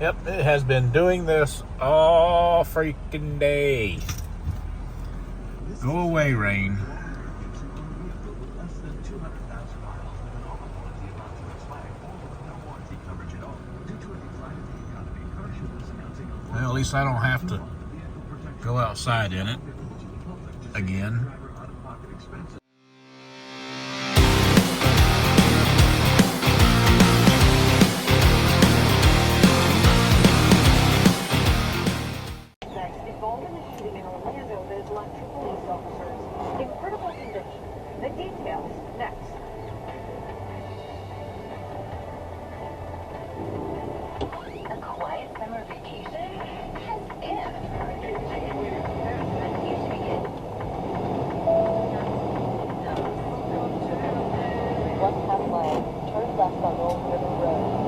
Yep, it has been doing this all freaking day. Go away, rain. Well, at least I don't have to go outside in it again. The details next. A quiet summer vacation? As if. One half mile, turn left on Old River Road.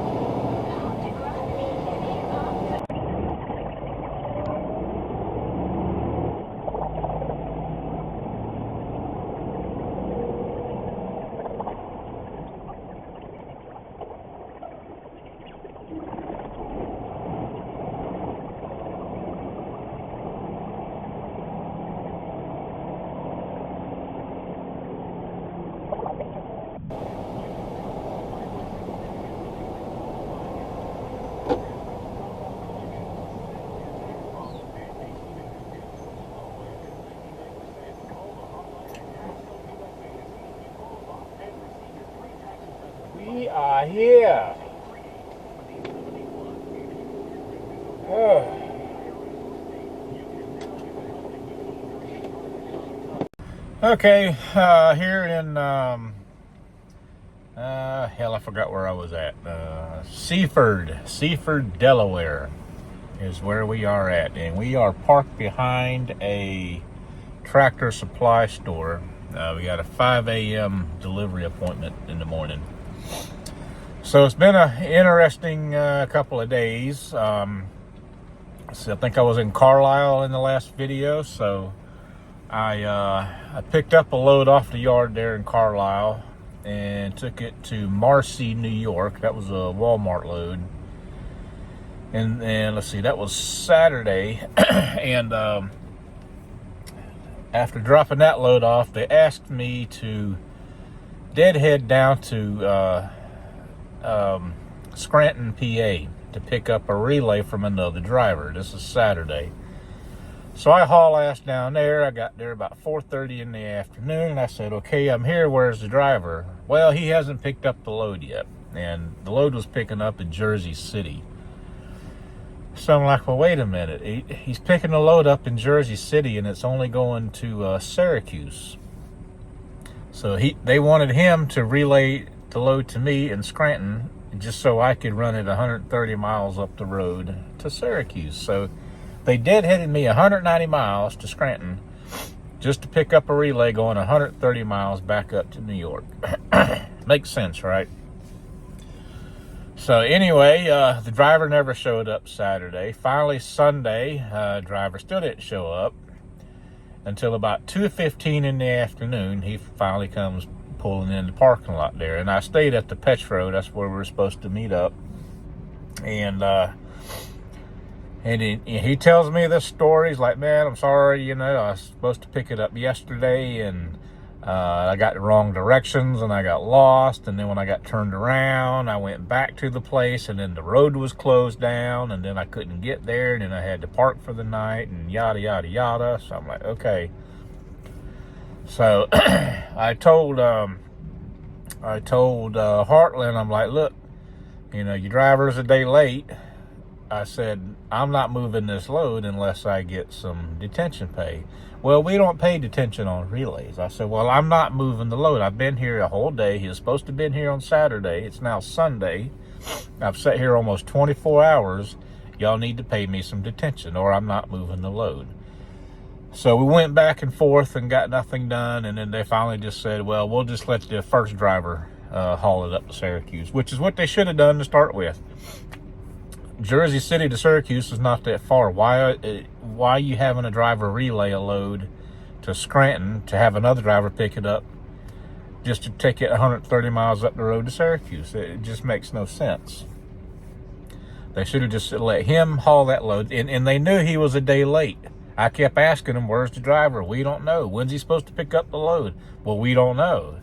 We are here. Okay, here in hell, I forgot where I was at. Seaford, Delaware is where we are at, and we are parked behind a Tractor Supply store. We got a 5 a.m. delivery appointment in the morning. So it's been an interesting couple of days. So I think I was in Carlisle in the last video, so I picked up a load off the yard there in Carlisle and took it to Marcy, New York. That was a Walmart load. And let's see, that was Saturday. And after dropping that load off, they asked me to deadhead down to Scranton, PA to pick up a relay from another driver. This is Saturday. So I haul ass down there. I got there about 4:30 in the afternoon, and I said, okay, I'm here. Where's the driver? Well, he hasn't picked up the load yet. And the load was picking up in Jersey City. So I'm like, well, wait a minute. He's picking the load up in Jersey City, and it's only going to Syracuse. So they wanted him to relay the load to me in Scranton, just so I could run it 130 miles up the road to Syracuse. So they deadheaded me 190 miles to Scranton just to pick up a relay going 130 miles back up to New York. Makes sense, right? So anyway, the driver never showed up Saturday. Finally, Sunday, driver still didn't show up until about 2:15 in the afternoon. He finally comes pulling in the parking lot there. And I stayed at the Petro. That's where we were supposed to meet up. And he tells me this story. He's like, man, I'm sorry, I was supposed to pick it up yesterday, and I got the wrong directions, and I got lost, and then when I got turned around, I went back to the place, and then the road was closed down, and then I couldn't get there, and then I had to park for the night, and yada, yada, yada. So I'm like, okay. So I told Heartland, I'm like, look, your driver's a day late. I said, I'm not moving this load unless I get some detention pay. Well, we don't pay detention on relays. I said, well, I'm not moving the load. I've been here a whole day. He was supposed to have been here on Saturday. It's now Sunday. I've sat here almost 24 hours. Y'all need to pay me some detention or I'm not moving the load. So we went back and forth and got nothing done. And then they finally just said, well, we'll just let the first driver haul it up to Syracuse, which is what they should have done to start with. Jersey City to Syracuse is not that far. Why are you having a driver relay a load to Scranton to have another driver pick it up just to take it 130 miles up the road to Syracuse? It just makes no sense. They should have just let him haul that load. And they knew he was a day late. I kept asking him, where's the driver? We don't know. When's he supposed to pick up the load? Well, we don't know.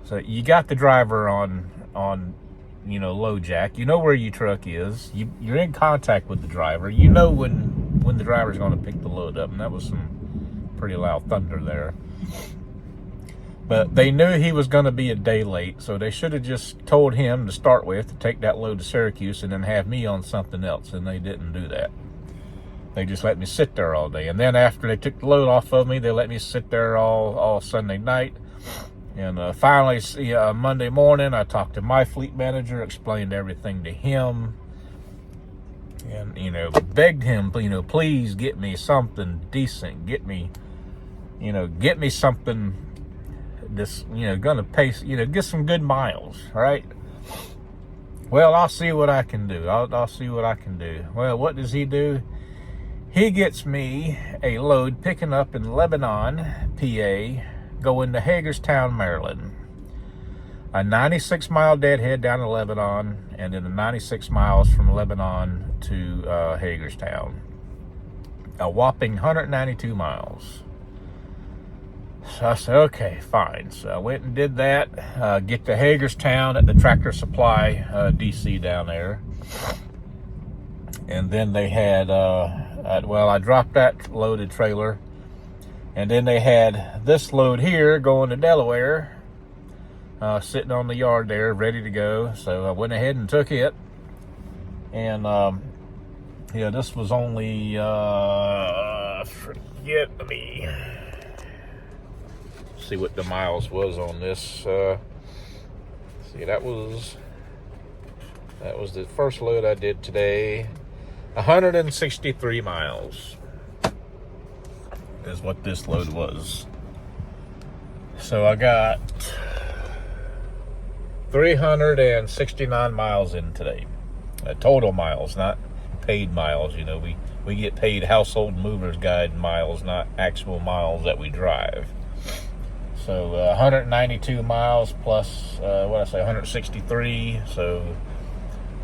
So you got the driver on load jack. You know where your truck is. You're in contact with the driver. You know when the driver's going to pick the load up. And that was some pretty loud thunder there. But they knew he was going to be a day late, so they should have just told him to start with to take that load to Syracuse and then have me on something else, and they didn't do that. They just let me sit there all day. And then after they took the load off of me, they let me sit there all Sunday night. And finally, Monday morning, I talked to my fleet manager, explained everything to him, and, begged him, please get me something decent. Get me something this, gonna pay, get some good miles, right? Well, I'll see what I can do. I'll see what I can do. Well, what does he do? He gets me a load picking up in Lebanon, PA, going to Hagerstown, Maryland. A 96-mile deadhead down to Lebanon, and then 96 miles from Lebanon to Hagerstown. A whopping 192 miles. So I said, okay, fine. So I went and did that. Get to Hagerstown at the Tractor Supply DC down there. And then they had, I dropped that loaded trailer. And then they had this load here going to Delaware, sitting on the yard there, ready to go. So I went ahead and took it. And, this was only, see what the miles was on this. See, that was the first load I did today. 163 miles is what this load was. So I got 369 miles in today. Total miles, not paid miles. We get paid Household Movers Guide miles, not actual miles that we drive. So 192 miles plus, 163. So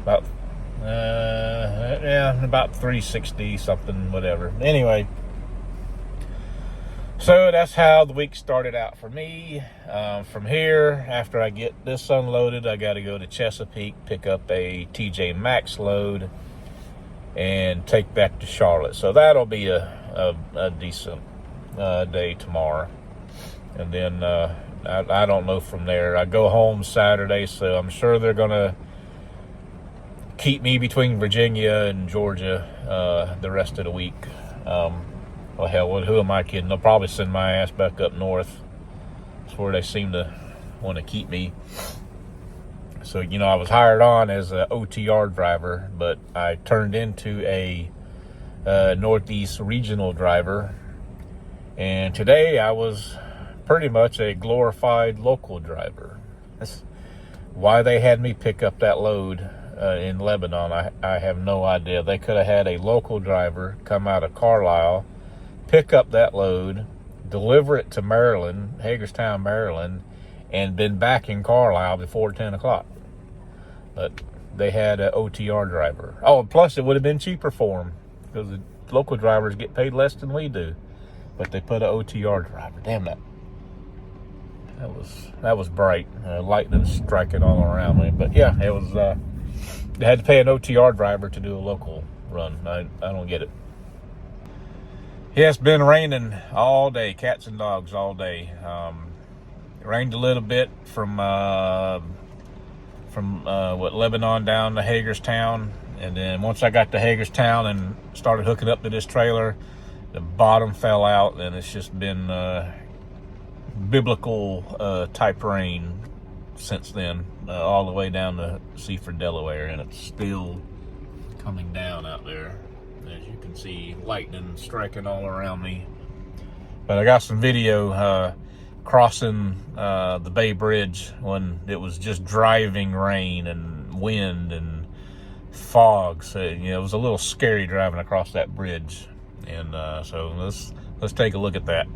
about, about 360 something, whatever. Anyway, so that's how the week started out for me. From here, after I get this unloaded, I got to go to Chesapeake, pick up a TJ Maxx load, and take back to Charlotte. So that'll be a decent day tomorrow. And then I don't know from there. I go home Saturday, so I'm sure they're going to keep me between Virginia and Georgia the rest of the week. Well, hell, who am I kidding? They'll probably send my ass back up north. That's where they seem to want to keep me. So, I was hired on as an OTR driver, but I turned into a Northeast regional driver. And today I was pretty much a glorified local driver. That's why they had me pick up that load in Lebanon. I have no idea. They could have had a local driver come out of Carlisle, pick up that load, deliver it to Maryland, Hagerstown, Maryland, and been back in Carlisle before 10 o'clock. But they had an OTR driver. Oh, plus it would have been cheaper for them because the local drivers get paid less than we do. But they put an OTR driver. Damn that. That was bright. Lightning striking all around me. But yeah, it was. They had to pay an OTR driver to do a local run. I don't get it. Yeah, it's been raining all day, cats and dogs all day. It rained a little bit from Lebanon down to Hagerstown, and then once I got to Hagerstown and started hooking up to this trailer, the bottom fell out, and it's just been biblical type rain since then, all the way down to Seaford, Delaware, and it's still coming down out there. As you can see, lightning striking all around me. But I got some video crossing the Bay Bridge when it was just driving rain and wind and fog. So it was a little scary driving across that bridge. And so let's take a look at that.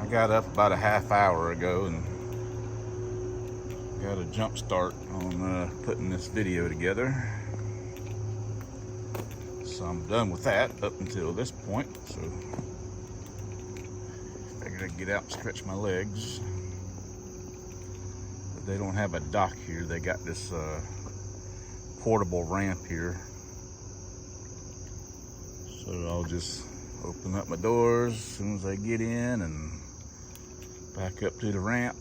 I got up about a half hour ago and got a jump start on putting this video together. So I'm done with that up until this point. So I gotta get out and stretch my legs. But they don't have a dock here. They got this portable ramp here. So I'll just open up my doors as soon as I get in and back up to the ramp.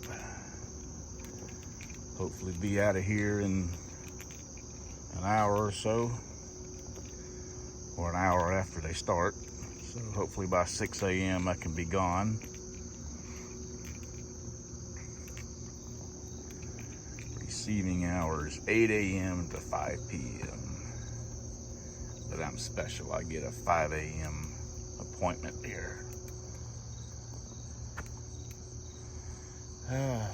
Hopefully be out of here in an hour or so, or an hour after they start. So hopefully by 6 a.m. I can be gone. Receiving hours 8 a.m. to 5 p.m. But I'm special. I get a 5 a.m. appointment here. Yeah,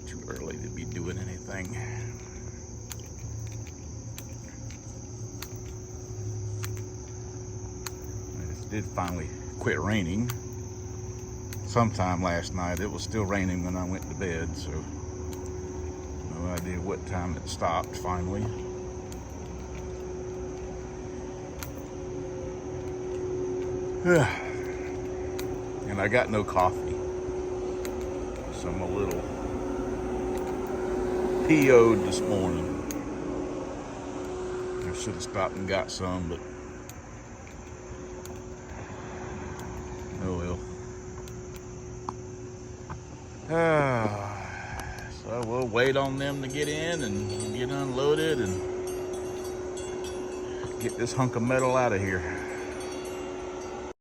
too early to be doing anything. It did finally quit raining. Sometime last night. It was still raining when I went to bed, so no idea what time it stopped finally. And I got no coffee, so I'm a little PO'd this morning. I should have stopped and got some, but oh well. So we'll wait on them to get in and get unloaded and get this hunk of metal out of here.